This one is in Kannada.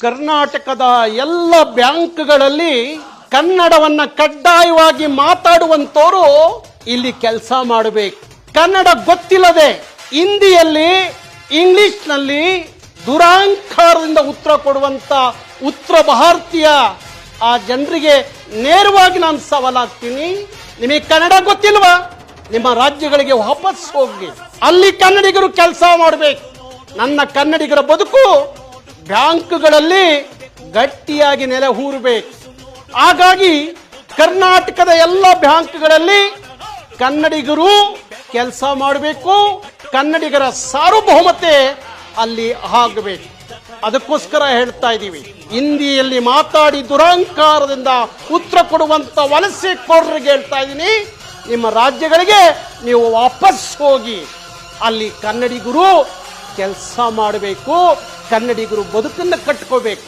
ಕರ್ನಾಟಕದ ಎಲ್ಲ ಬ್ಯಾಂಕ್ಗಳಲ್ಲಿ ಕನ್ನಡವನ್ನ ಕಡ್ಡಾಯವಾಗಿ ಮಾತಾಡುವಂತವರು ಇಲ್ಲಿ ಕೆಲಸ ಮಾಡಬೇಕು. ಕನ್ನಡ ಗೊತ್ತಿಲ್ಲದೆ ಹಿಂದಿಯಲ್ಲಿ ಇಂಗ್ಲಿಷ್ನಲ್ಲಿ ದುರಾಂಕಾರದಿಂದ ಉತ್ತರ ಕೊಡುವಂತ ಉತ್ತರ ಭಾರತೀಯ ಆ ಜನರಿಗೆ ನೇರವಾಗಿ ನಾನು ಸವಾಲಾಗ್ತೀನಿ. ನಿಮಗೆ ಕನ್ನಡ ಗೊತ್ತಿಲ್ವಾ? ನಿಮ್ಮ ರಾಜ್ಯಗಳಿಗೆ ವಾಪಸ್ ಹೋಗಿ ಅಲ್ಲಿ ಕನ್ನಡಿಗರು ಕೆಲಸ ಮಾಡಬೇಕು. ನನ್ನ ಕನ್ನಡಿಗರ ಬದುಕು ಬ್ಯಾಂಕ್ಗಳಲ್ಲಿ ಗಟ್ಟಿಯಾಗಿ ನೆಲೆ ಹೂರಬೇಕು. ಹಾಗಾಗಿ ಕರ್ನಾಟಕದ ಎಲ್ಲ ಬ್ಯಾಂಕ್ಗಳಲ್ಲಿ ಕನ್ನಡಿಗರು ಕೆಲಸ ಮಾಡಬೇಕು. ಕನ್ನಡಿಗರ ಸಾರ್ವಭೌಮತೆ ಅಲ್ಲಿ ಆಗಬೇಕು. ಅದಕ್ಕೋಸ್ಕರ ಹೇಳ್ತಾ ಇದ್ದೀವಿ, ಹಿಂದಿಯಲ್ಲಿ ಮಾತಾಡಿ ದುರಾಂಕಾರದಿಂದ ಉತ್ತರ ಕೊಡುವಂತ ವಲಸೆಕೋರರಿಗೆ ಹೇಳ್ತಾ ಇದ್ದೀನಿ, ನಿಮ್ಮ ರಾಜ್ಯಗಳಿಗೆ ನೀವು ವಾಪಸ್ ಹೋಗಿ ಅಲ್ಲಿ ಕನ್ನಡಿಗರು ಕೆಲಸ ಮಾಡಬೇಕು. ಕನ್ನಡಿಗರು ಬದುಕನ್ನು ಕಟ್ಕೋಬೇಕು.